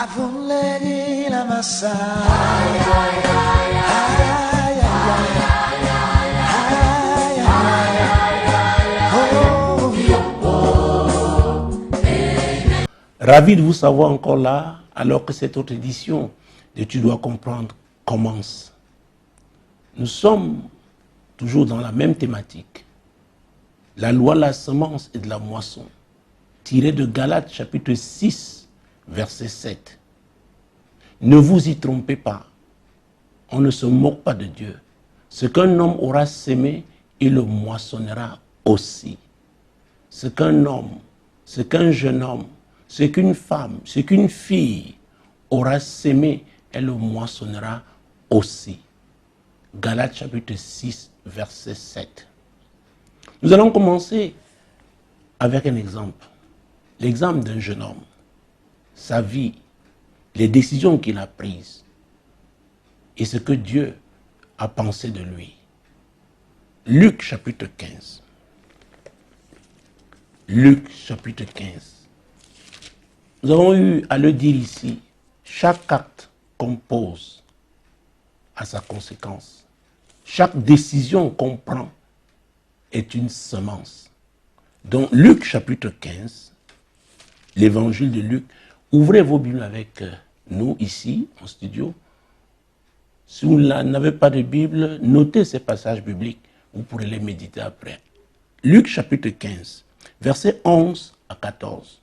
Avuledi la massa. Ravi de vous savoir encore là, alors que cette autre édition de Tu dois comprendre commence. Nous sommes toujours dans la même thématique. La loi de la semence et de la moisson, tirée de Galates chapitre 6, verset 7. Ne vous y trompez pas. On ne se moque pas de Dieu. Ce qu'un homme aura sémé, il le moissonnera aussi. Ce qu'un homme, ce qu'un jeune homme, ce qu'une femme, ce qu'une fille aura sémé, elle le moissonnera aussi. Galates chapitre 6, verset 7. Nous allons commencer avec un exemple. L'exemple d'un jeune homme, sa vie, les décisions qu'il a prises et ce que Dieu a pensé de lui. Luc chapitre 15. Luc chapitre 15. Nous avons eu à le dire ici, chaque acte qu'on pose a sa conséquence. Chaque décision qu'on prend est une semence. Donc Luc chapitre 15, l'évangile de Luc, ouvrez vos Bibles avec nous ici en studio. Si vous n'avez pas de Bible, notez ces passages bibliques, vous pourrez les méditer après. Luc chapitre 15, versets 11 à 14.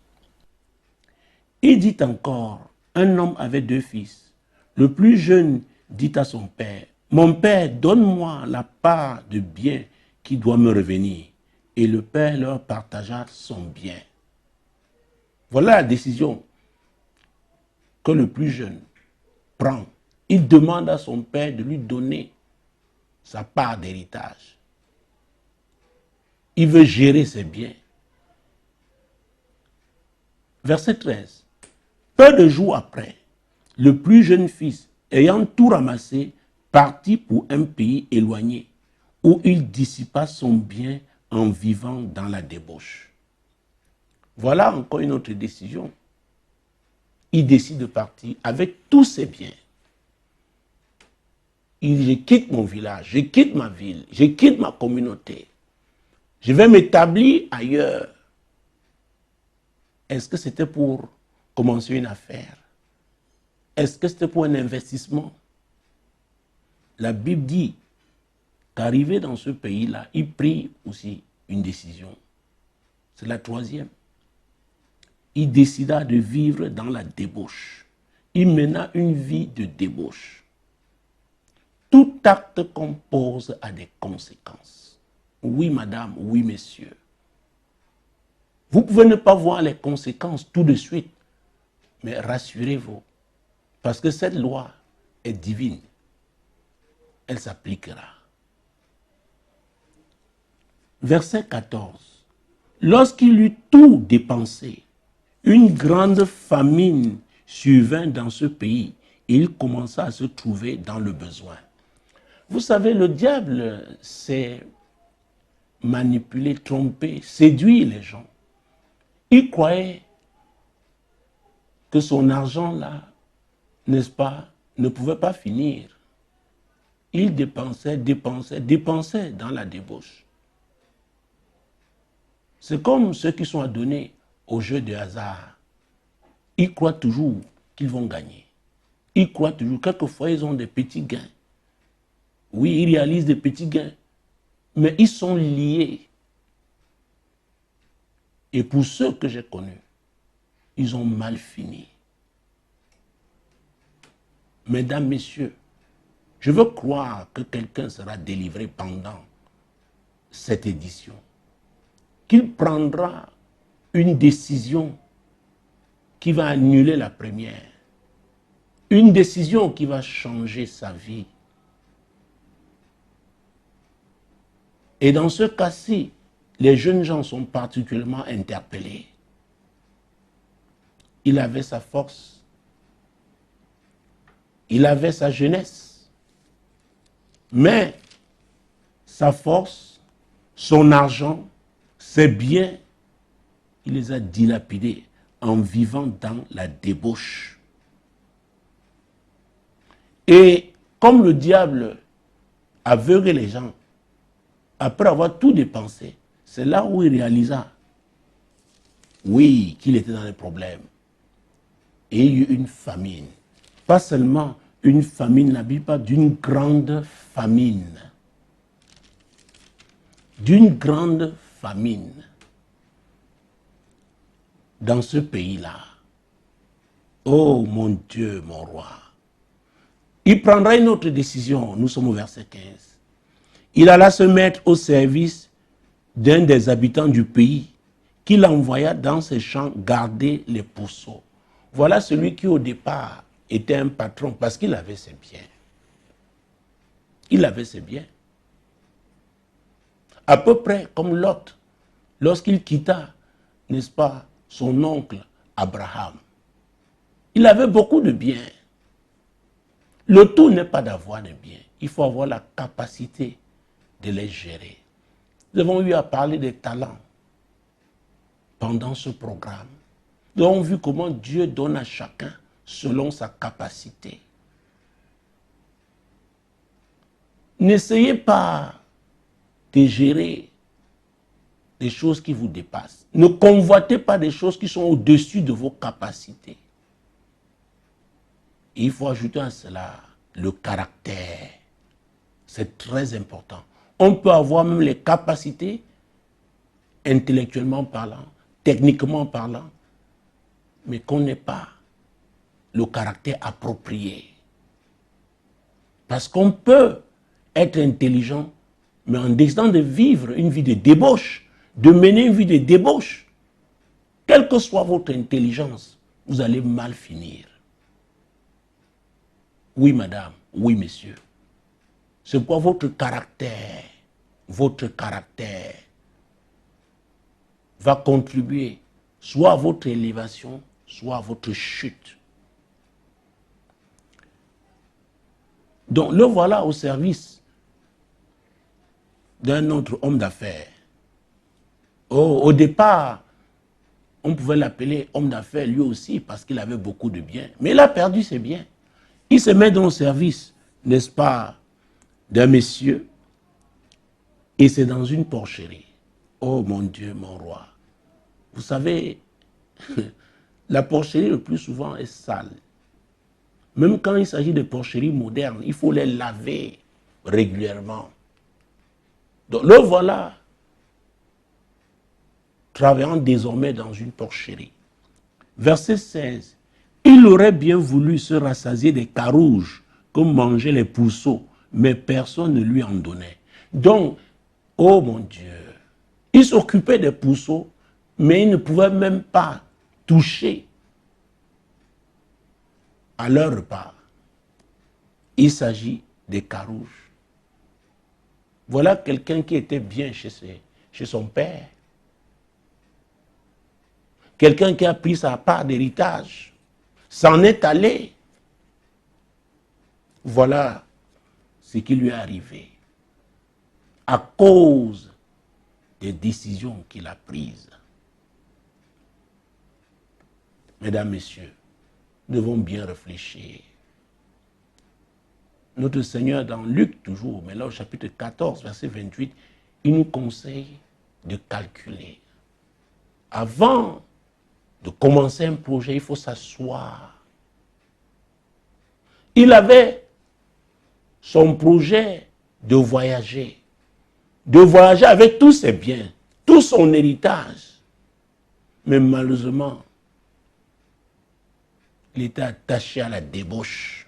Il dit encore, un homme avait 2 fils. Le plus jeune dit à son père, « Mon père, donne-moi la part de bien qui doit me revenir. » Et le père leur partagea son bien. Voilà la décision que le plus jeune prend. Il demande à son père de lui donner sa part d'héritage. Il veut gérer ses biens. Verset 13. Peu de jours après, le plus jeune fils, ayant tout ramassé, partit pour un pays éloigné, où il dissipa son bien en vivant dans la débauche. Voilà encore une autre décision. Il décide de partir avec tous ses biens. Je quitte mon village, je quitte ma ville, je quitte ma communauté. Je vais m'établir ailleurs. Est-ce que c'était pour commencer une affaire? Est-ce que c'était pour un investissement? La Bible dit qu'arrivé dans ce pays-là, il prit aussi une décision. C'est la 3e. Il décida de vivre dans la débauche. Il mena une vie de débauche. Tout acte qu'on pose a des conséquences. Oui, madame, oui, messieurs. Vous pouvez ne pas voir les conséquences tout de suite, mais rassurez-vous, parce que cette loi est divine. Elle s'appliquera. Verset 14. Lorsqu'il eut tout dépensé, une grande famine survint dans ce pays et il commença à se trouver dans le besoin. Vous savez, le diable sait manipuler, tromper, séduire les gens. Il croyait que son argent là, n'est-ce pas, ne pouvait pas finir. Il dépensait dans la débauche. C'est comme ceux qui sont adonnés au jeu de hasard. Ils croient toujours qu'ils vont gagner. Ils croient toujours, quelquefois ils ont des petits gains. Oui, ils réalisent des petits gains, mais ils sont liés. Et pour ceux que j'ai connus, ils ont mal fini. Mesdames, messieurs, je veux croire que quelqu'un sera délivré pendant cette édition, qu'il prendra une décision qui va annuler la première, une décision qui va changer sa vie. Et dans ce cas-ci, les jeunes gens sont particulièrement interpellés. Il avait sa force, il avait sa jeunesse, mais sa force, son argent, ses biens, il les a dilapidés en vivant dans la débauche. Et comme le diable aveugle les gens, après avoir tout dépensé, c'est là où il réalisa, oui, qu'il était dans les problèmes. Et il y eut une famine. Pas seulement une famine, la Bible parle d'une grande famine. D'une grande famine dans ce pays-là. Oh mon Dieu, mon roi. Il prendra une autre décision. Nous sommes au verset 15. Il alla se mettre au service d'un des habitants du pays qu'il envoya dans ses champs garder les pourceaux. Voilà celui qui au départ était un patron parce qu'il avait ses biens. Il avait ses biens. À peu près comme Lot, lorsqu'il quitta, n'est-ce pas, son oncle Abraham. Il avait beaucoup de biens. Le tout n'est pas d'avoir des biens. Il faut avoir la capacité de les gérer. Nous avons eu à parler des talents pendant ce programme. Nous avons vu comment Dieu donne à chacun selon sa capacité. N'essayez pas de gérer des choses qui vous dépassent. Ne convoitez pas des choses qui sont au-dessus de vos capacités. Et il faut ajouter à cela le caractère. C'est très important. On peut avoir même les capacités, intellectuellement parlant, techniquement parlant, mais qu'on n'ait pas le caractère approprié. Parce qu'on peut être intelligent, mais en décidant de vivre une vie de débauche, de mener une vie de débauche, quelle que soit votre intelligence, vous allez mal finir. Oui, madame, oui, monsieur. C'est quoi votre caractère va contribuer soit à votre élévation, soit à votre chute. Donc, le voilà au service d'un autre homme d'affaires. Oh, au départ, on pouvait l'appeler homme d'affaires lui aussi parce qu'il avait beaucoup de biens. Mais il a perdu ses biens. Il se met dans le service, n'est-ce pas, d'un monsieur, et c'est dans une porcherie. Oh mon Dieu, mon roi. Vous savez, la porcherie le plus souvent est sale. Même quand il s'agit de porcheries modernes, il faut les laver régulièrement. Donc le voilà travaillant désormais dans une porcherie. Verset 16. Il aurait bien voulu se rassasier des carouges comme mangeaient les pourceaux, mais personne ne lui en donnait. Donc, oh mon Dieu, il s'occupait des pourceaux, mais il ne pouvait même pas toucher à leur repas. Il s'agit des carouges. Voilà quelqu'un qui était bien chez son père. Quelqu'un qui a pris sa part d'héritage, s'en est allé. Voilà ce qui lui est arrivé à cause des décisions qu'il a prises. Mesdames, Messieurs, nous devons bien réfléchir. Notre Seigneur, dans Luc toujours, mais là au chapitre 14, verset 28, il nous conseille de calculer. Avant de commencer un projet, il faut s'asseoir. Il avait son projet de voyager avec tous ses biens, tout son héritage. Mais malheureusement, il était attaché à la débauche.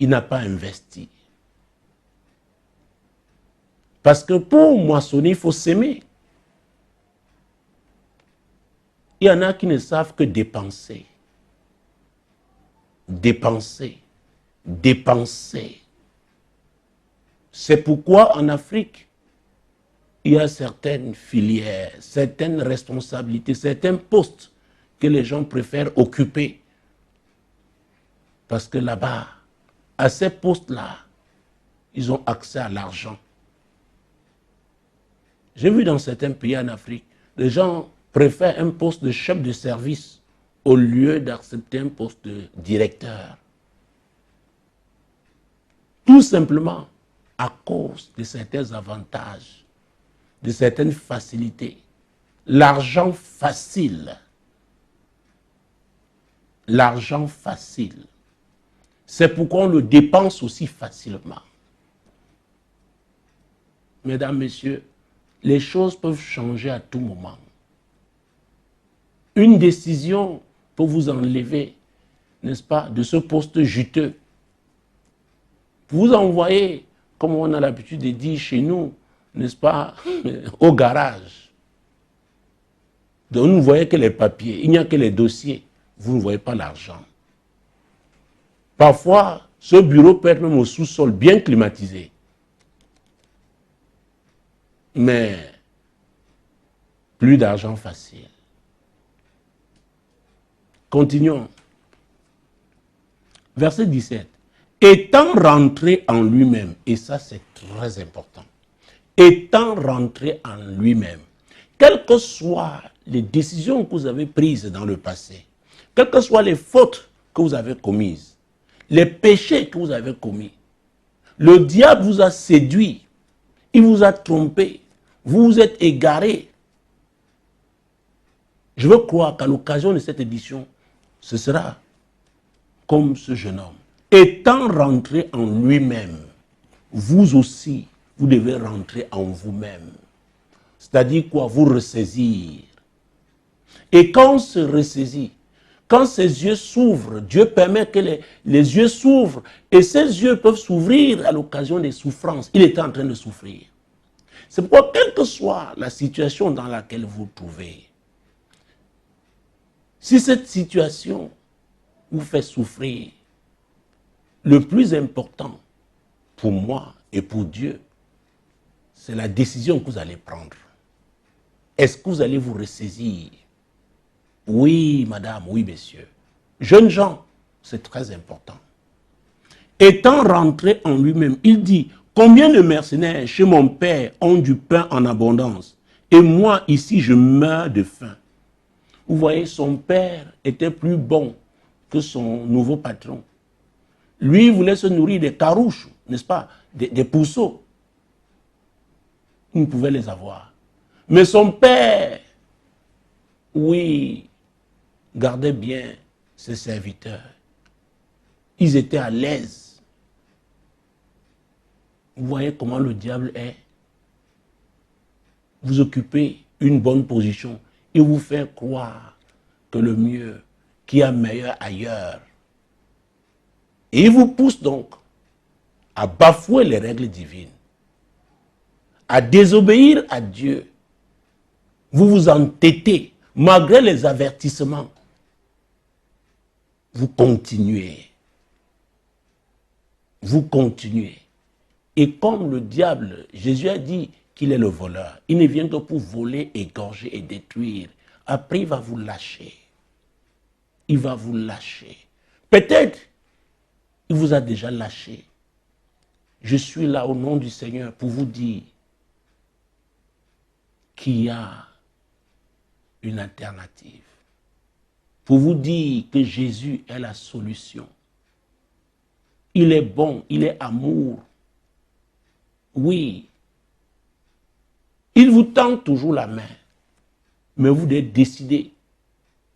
Il n'a pas investi. Parce que pour moissonner, il faut s'aimer. Il y en a qui ne savent que dépenser. Dépenser. Dépenser. C'est pourquoi en Afrique, il y a certaines filières, certaines responsabilités, certains postes que les gens préfèrent occuper. Parce que là-bas, à ces postes-là, ils ont accès à l'argent. J'ai vu dans certains pays en Afrique, les gens préfèrent un poste de chef de service au lieu d'accepter un poste de directeur. Tout simplement à cause de certains avantages, de certaines facilités. L'argent facile. L'argent facile. C'est pourquoi on le dépense aussi facilement. Mesdames, Messieurs, les choses peuvent changer à tout moment. Une décision peut vous enlever, n'est-ce pas, de ce poste juteux. Vous envoyez, comme on a l'habitude de dire chez nous, n'est-ce pas, au garage. Donc, vous ne voyez que les papiers, il n'y a que les dossiers. Vous ne voyez pas l'argent. Parfois, ce bureau peut être même au sous-sol, bien climatisé. Mais plus d'argent facile. Continuons. Verset 17. Étant rentré en lui-même, et ça c'est très important, étant rentré en lui-même, quelles que soient les décisions que vous avez prises dans le passé, quelles que soient les fautes que vous avez commises, les péchés que vous avez commis, le diable vous a séduit, il vous a trompé, vous vous êtes égaré. Je veux croire qu'à l'occasion de cette édition, ce sera comme ce jeune homme. Étant rentré en lui-même, vous aussi, vous devez rentrer en vous-même. C'est-à-dire quoi? Vous ressaisir. Et quand on se ressaisit, quand ses yeux s'ouvrent, Dieu permet que les yeux s'ouvrent, et ces yeux peuvent s'ouvrir à l'occasion des souffrances. Il était en train de souffrir. C'est pourquoi, quelle que soit la situation dans laquelle vous vous trouvez, si cette situation vous fait souffrir, le plus important pour moi et pour Dieu, c'est la décision que vous allez prendre. Est-ce que vous allez vous ressaisir? Oui, madame, oui, messieurs. Jeunes gens, c'est très important. Étant rentré en lui-même, il dit, combien de mercenaires chez mon père ont du pain en abondance, et moi ici je meurs de faim. Vous voyez, son père était plus bon que son nouveau patron. Lui voulait se nourrir des carouches, n'est-ce pas, des pourceaux. Il ne pouvait les avoir. Mais son père, oui, gardait bien ses serviteurs. Ils étaient à l'aise. Vous voyez comment le diable est. Vous occupez une bonne position et vous fait croire que le mieux, qu'il y a meilleur ailleurs. Et il vous pousse donc à bafouer les règles divines, à désobéir à Dieu. Vous vous entêtez, malgré les avertissements. Vous continuez. Vous continuez. Et comme le diable, Jésus a dit qu'il est le voleur, il ne vient que pour voler, égorger et détruire. Après, il va vous lâcher. Il va vous lâcher. Peut-être, il vous a déjà lâché. Je suis là au nom du Seigneur pour vous dire qu'il y a une alternative. Pour vous dire que Jésus est la solution. Il est bon, il est amour. Oui. Il vous tend toujours la main. Mais vous devez décider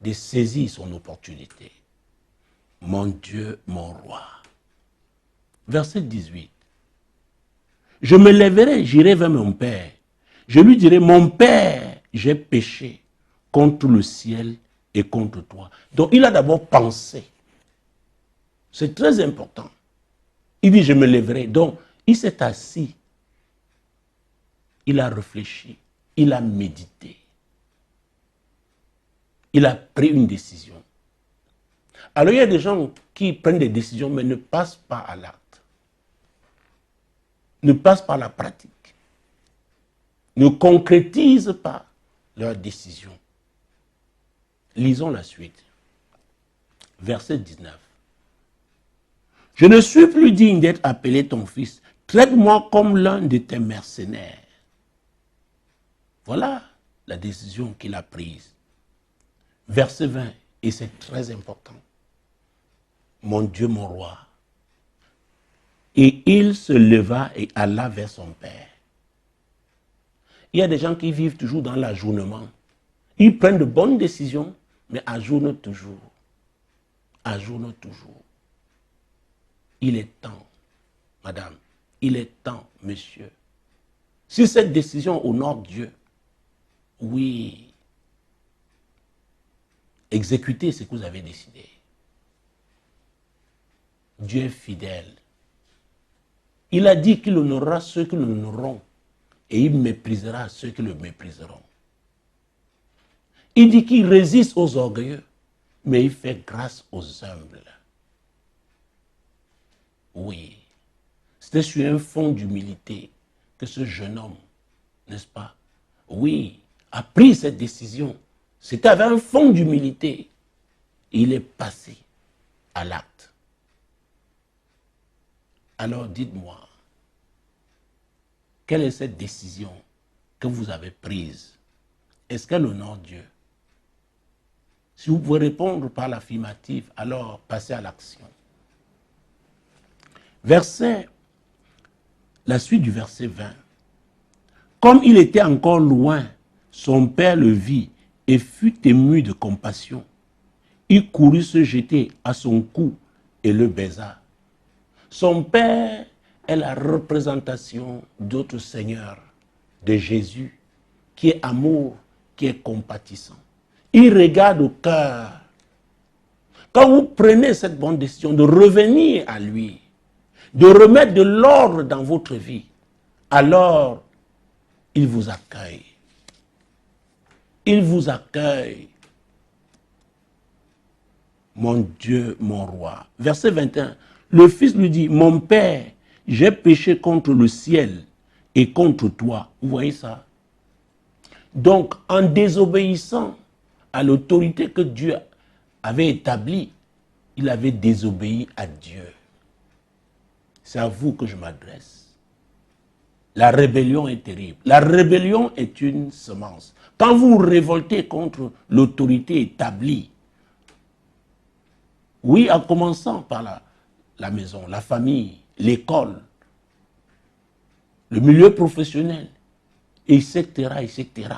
de saisir son opportunité. Mon Dieu, mon roi. Verset 18. Je me lèverai, j'irai vers mon père. Je lui dirai, mon père, j'ai péché contre le ciel et contre toi. Donc il a d'abord pensé. C'est très important. Il dit, je me lèverai. Donc il s'est assis. Il a réfléchi. Il a médité. Il a pris une décision. Alors il y a des gens qui prennent des décisions mais ne passent pas à l'acte. Ne passent pas à la pratique. Ne concrétisent pas leurs décisions. Lisons la suite. Verset 19. Je ne suis plus digne d'être appelé ton fils. Traite-moi comme l'un de tes mercenaires. Voilà la décision qu'il a prise. Verset 20. Et c'est très important. Mon Dieu, mon roi. Et il se leva et alla vers son père. Il y a des gens qui vivent toujours dans l'ajournement. Ils prennent de bonnes décisions, mais ajournent toujours. Ajournent toujours. Il est temps, madame, il est temps, monsieur. Si cette décision honore Dieu, oui, exécutez ce que vous avez décidé. Dieu est fidèle. Il a dit qu'il honorera ceux qui l'honoreront et il méprisera ceux qui le mépriseront. Il dit qu'il résiste aux orgueilleux, mais il fait grâce aux humbles. Oui, c'était sur un fond d'humilité que ce jeune homme, n'est-ce pas? Oui, a pris cette décision. C'était avec un fond d'humilité. Il est passé à l'acte. Alors dites-moi, quelle est cette décision que vous avez prise? Est-ce qu'elle honore Dieu? Si vous pouvez répondre par l'affirmative, alors passez à l'action. La suite du verset 20. Comme il était encore loin, son père le vit et fut ému de compassion. Il courut se jeter à son cou et le baisa. Son père est la représentation d'autre Seigneur, de Jésus, qui est amour, qui est compatissant. Il regarde au cœur. Quand vous prenez cette bonne décision de revenir à lui, de remettre de l'ordre dans votre vie, alors il vous accueille. Il vous accueille. Mon Dieu, mon roi. Verset 21. Le fils lui dit, mon père, j'ai péché contre le ciel et contre toi. Vous voyez ça? Donc, en désobéissant à l'autorité que Dieu avait établie, il avait désobéi à Dieu. C'est à vous que je m'adresse. La rébellion est terrible. La rébellion est une semence. Quand vous vous révoltez contre l'autorité établie, oui, en commençant par la maison, la famille, l'école, le milieu professionnel, etc., etc.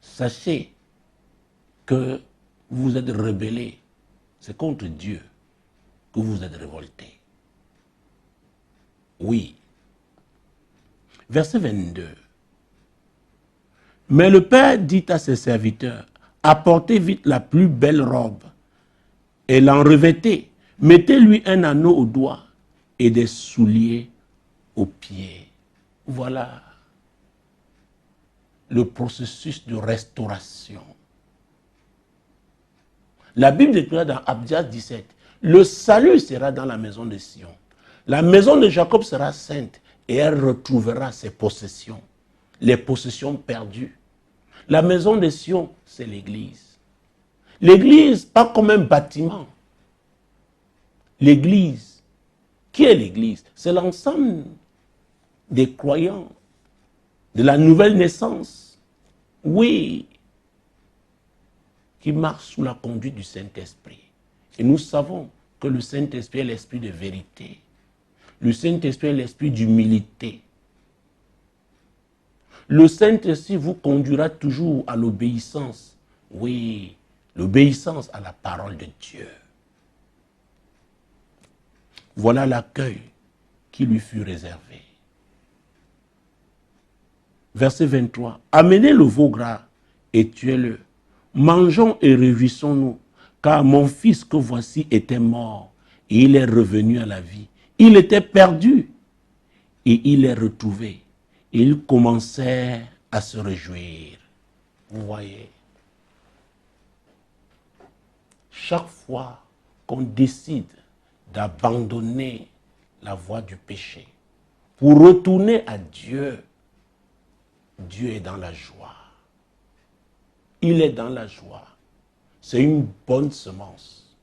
Sachez que vous êtes rebellés. C'est contre Dieu que vous êtes révoltés. Oui. Verset 22. Mais le père dit à ses serviteurs, apportez vite la plus belle robe et l'en revêtez. Mettez-lui un anneau au doigt et des souliers aux pieds. Voilà le processus de restauration. La Bible déclare dans Abdias 17, le salut sera dans la maison de Sion. La maison de Jacob sera sainte et elle retrouvera ses possessions, les possessions perdues. La maison de Sion, c'est l'église. L'église, pas comme un bâtiment. L'église, qui est l'église? C'est l'ensemble des croyants, de la nouvelle naissance, oui, qui marche sous la conduite du Saint-Esprit. Et nous savons que le Saint-Esprit est l'esprit de vérité. Le Saint-Esprit est l'esprit d'humilité. Le Saint-Esprit vous conduira toujours à l'obéissance. Oui, l'obéissance à la parole de Dieu. Voilà l'accueil qui lui fut réservé. Verset 23. Amenez le veau gras et tuez-le. Mangeons et réjouissons-nous, car mon fils que voici était mort et il est revenu à la vie. Il était perdu et il est retrouvé. Et ils commençaient à se réjouir. Vous voyez, chaque fois qu'on décide d'abandonner la voie du péché pour retourner à Dieu, Dieu est dans la joie. Il est dans la joie. C'est une bonne semence.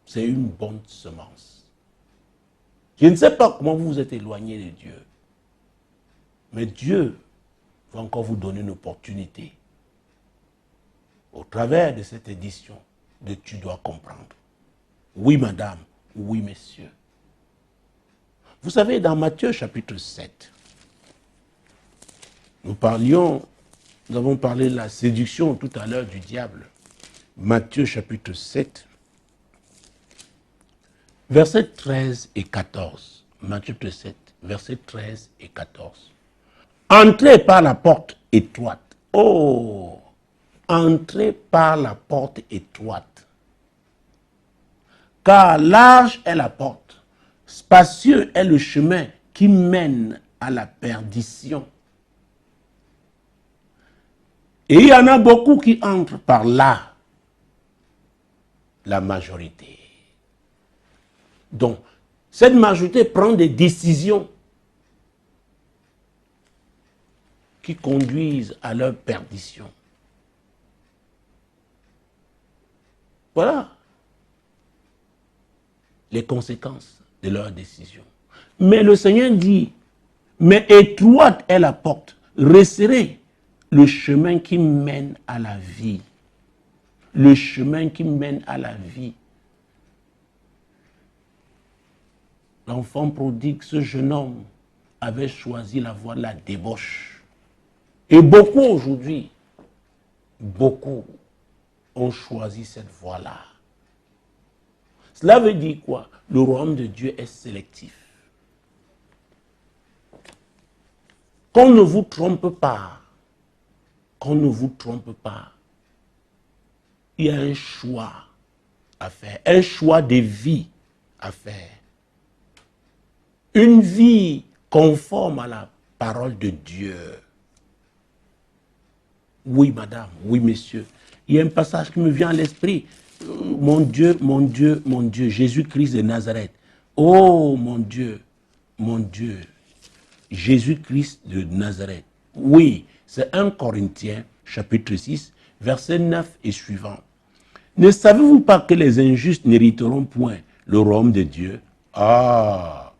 C'est une bonne semence. Je ne sais pas comment vous vous êtes éloigné de Dieu. Mais Dieu va encore vous donner une opportunité au travers de cette édition de Tu dois comprendre. Oui, madame, oui, messieurs. Vous savez, dans Matthieu chapitre 7, nous avons parlé de la séduction tout à l'heure du diable. Matthieu chapitre 7, versets 13 et 14. Matthieu 7, versets 13 et 14. Entrez par la porte étroite. Oh, entrez par la porte étroite. Car large est la porte, spacieux est le chemin qui mène à la perdition. Et il y en a beaucoup qui entrent par là, la majorité. Donc, cette majorité prend des décisions qui conduisent à leur perdition. Voilà les conséquences de leurs décisions. Mais le Seigneur dit, mais étroite est la porte, resserrez le chemin qui mène à la vie. Le chemin qui mène à la vie. L'enfant prodigue, ce jeune homme, avait choisi la voie de la débauche. Et beaucoup aujourd'hui, beaucoup ont choisi cette voie-là. Cela veut dire quoi? Le royaume de Dieu est sélectif. Qu'on ne vous trompe pas. Qu'on ne vous trompe pas. Il y a un choix à faire. Un choix de vie à faire. Une vie conforme à la parole de Dieu. Oui, madame, oui, monsieur. Il y a un passage qui me vient à l'esprit. Mon Dieu, mon Dieu, mon Dieu, Jésus-Christ de Nazareth. Oh, mon Dieu, Jésus-Christ de Nazareth. Oui, c'est 1 Corinthiens, chapitre 6, verset 9 et suivant. Ne savez-vous pas que les injustes n'hériteront point le royaume de Dieu? Ah!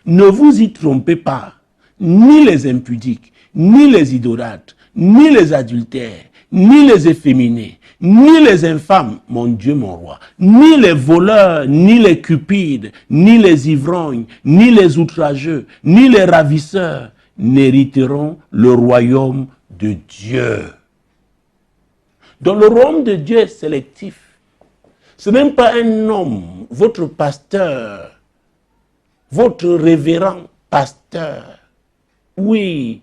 Ne vous y trompez pas, ni les impudiques, ni les idolâtres, ni les adultères, ni les efféminés, ni les infâmes, mon Dieu, mon roi, ni les voleurs, ni les cupides, ni les ivrognes, ni les outrageux, ni les ravisseurs n'hériteront le royaume de Dieu. Donc le royaume de Dieu est sélectif. Ce n'est même pas un homme, votre pasteur, votre révérend pasteur, oui,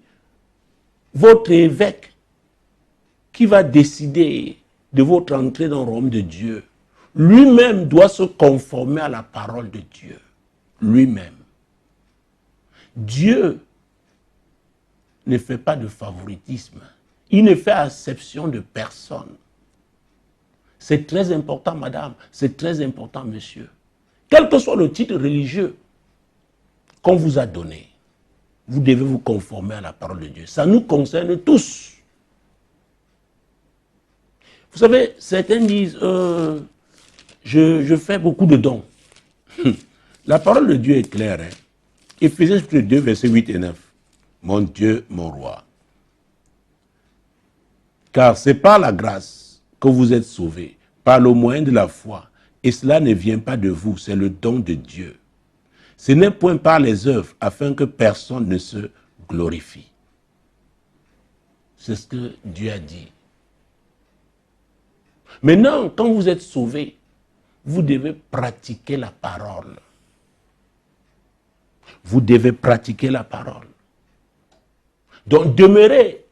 votre évêque, qui va décider de votre entrée dans le royaume de Dieu, lui-même doit se conformer à la parole de Dieu. Lui-même. Dieu ne fait pas de favoritisme. Il ne fait exception de personne. C'est très important, madame. C'est très important, monsieur. Quel que soit le titre religieux qu'on vous a donné, vous devez vous conformer à la parole de Dieu. Ça nous concerne tous. Vous savez, certains disent, je fais beaucoup de dons. La parole de Dieu est claire. Hein? Éphésiens 2, versets 8 et 9. Mon Dieu, mon roi. Car c'est par la grâce que vous êtes sauvés, par le moyen de la foi. Et cela ne vient pas de vous, c'est le don de Dieu. Ce n'est point par les œuvres, afin que personne ne se glorifie. C'est ce que Dieu a dit. Maintenant, quand vous êtes sauvés, vous devez pratiquer la parole. Vous devez pratiquer la parole. Donc, demeurez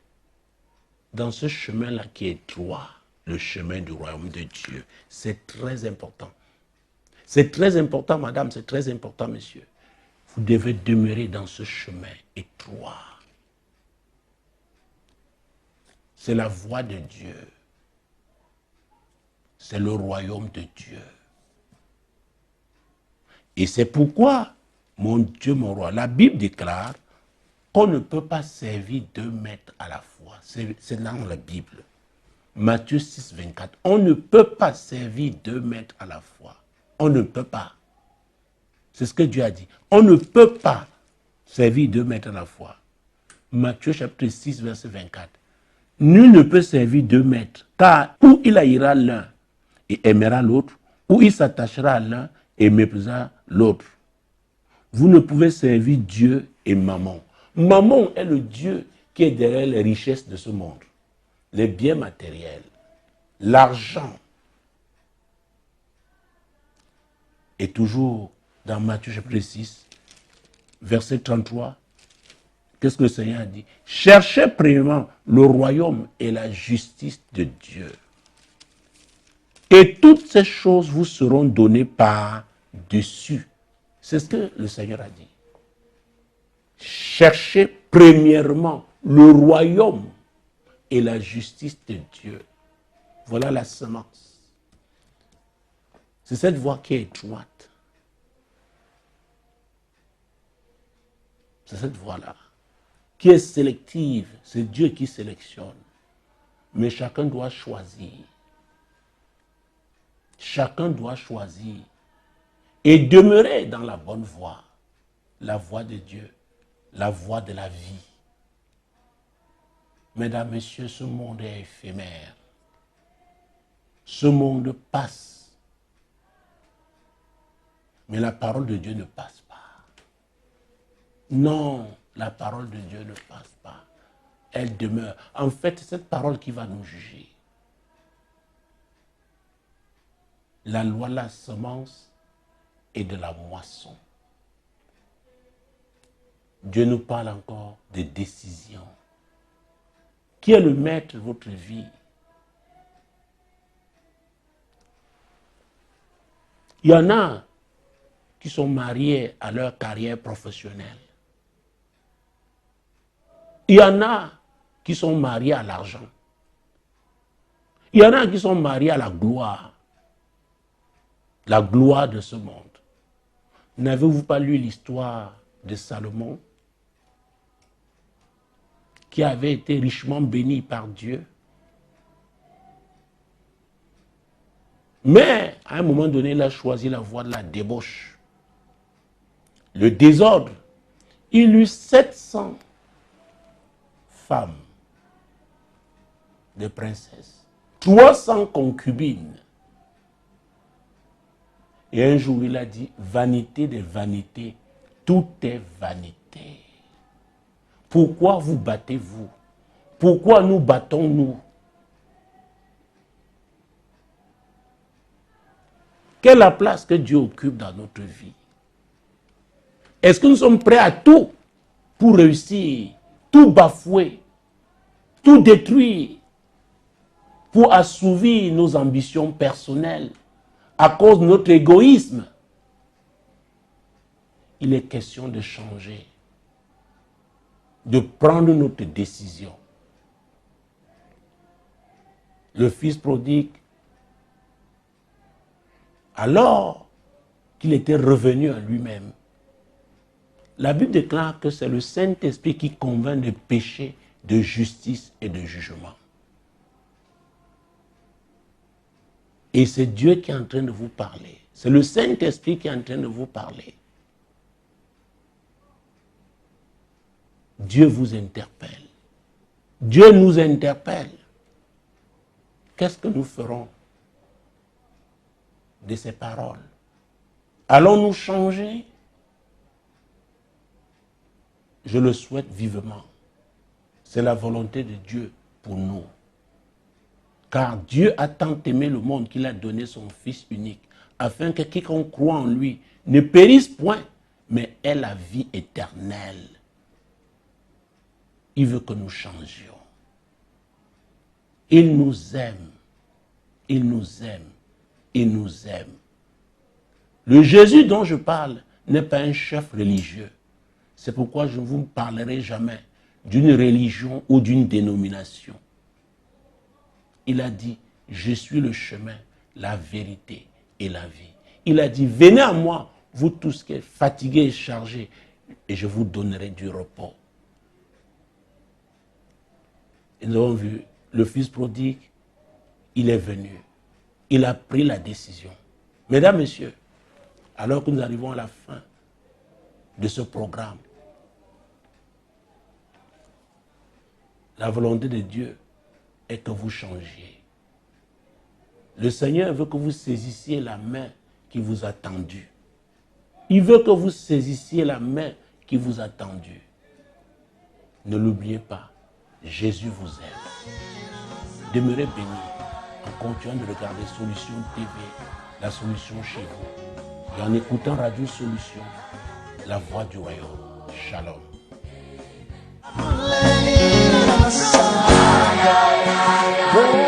dans ce chemin-là qui est droit, le chemin du royaume de Dieu. C'est très important. C'est très important, madame, c'est très important, monsieur. Vous devez demeurer dans ce chemin étroit. C'est la voie de Dieu. C'est le royaume de Dieu. Et c'est pourquoi, mon Dieu, mon roi, la Bible déclare qu'on ne peut pas servir deux maîtres à la fois. C'est dans la Bible. Matthieu 6, 24. On ne peut pas servir deux maîtres à la fois. On ne peut pas. C'est ce que Dieu a dit. On ne peut pas servir deux maîtres à la fois. Matthieu chapitre 6, verset 24. Nul ne peut servir deux maîtres, car ou il haïra l'un et aimera l'autre, ou il s'attachera à l'un et méprisera l'autre. Vous ne pouvez servir Dieu et Mammon. Mammon est le Dieu qui est derrière les richesses de ce monde, les biens matériels, l'argent. Et toujours dans Matthieu chapitre 6, verset 33, qu'est-ce que le Seigneur a dit? Cherchez premièrement le royaume et la justice de Dieu. Et toutes ces choses vous seront données par-dessus. C'est ce que le Seigneur a dit. Cherchez premièrement le royaume et la justice de Dieu. Voilà la semence. C'est cette voie qui est étroite. C'est cette voie-là qui est sélective. C'est Dieu qui sélectionne. Mais chacun doit choisir. Chacun doit choisir et demeurer dans la bonne voie. La voie de Dieu, la voie de la vie. Mesdames, Messieurs, ce monde est éphémère. Ce monde passe. Mais la parole de Dieu ne passe pas. Non, la parole de Dieu ne passe pas. Elle demeure. En fait, c'est cette parole qui va nous juger. La loi de la semence et de la moisson. Dieu nous parle encore de décision. Qui est le maître de votre vie? Il y en a qui sont mariés à leur carrière professionnelle. Il y en a qui sont mariés à l'argent. Il y en a qui sont mariés à la gloire de ce monde. N'avez-vous pas lu l'histoire de Salomon, qui avait été richement béni par Dieu? Mais, à un moment donné, il a choisi la voie de la débauche, le désordre. Il eut 700 femmes de princesses, 300 concubines. Et un jour, il a dit, vanité des vanités, tout est vanité. Pourquoi vous battez-vous? Pourquoi nous battons-nous? Quelle est la place que Dieu occupe dans notre vie? Est-ce que nous sommes prêts à tout pour réussir, tout bafouer, tout détruire, pour assouvir nos ambitions personnelles à cause de notre égoïsme? Il est question de changer, de prendre notre décision. Le fils prodigue, alors qu'il était revenu à lui-même, la Bible déclare que c'est le Saint-Esprit qui convainc de péché, de justice et de jugement. Et c'est Dieu qui est en train de vous parler. C'est le Saint-Esprit qui est en train de vous parler. Dieu vous interpelle. Dieu nous interpelle. Qu'est-ce que nous ferons de ces paroles? Allons-nous changer? Je le souhaite vivement. C'est la volonté de Dieu pour nous. Car Dieu a tant aimé le monde qu'il a donné son Fils unique, afin que quiconque croit en lui ne périsse point, mais ait la vie éternelle. Il veut que nous changions. Il nous aime. Il nous aime. Il nous aime. Le Jésus dont je parle n'est pas un chef religieux. C'est pourquoi je ne vous parlerai jamais d'une religion ou d'une dénomination. Il a dit, je suis le chemin, la vérité et la vie. Il a dit, venez à moi, vous tous qui êtes fatigués et chargés, et je vous donnerai du repos. Et nous avons vu, le fils prodigue, il est venu. Il a pris la décision. Mesdames, Messieurs, alors que nous arrivons à la fin de ce programme, la volonté de Dieu, est que vous changiez. Le Seigneur veut que vous saisissiez la main qui vous a tendue. Il veut que vous saisissiez la main qui vous a tendue. Ne l'oubliez pas, Jésus vous aime. Demeurez bénis en continuant de regarder Solution TV, la solution chez vous. Et en écoutant Radio Solution, la voix du royaume. Shalom. Oh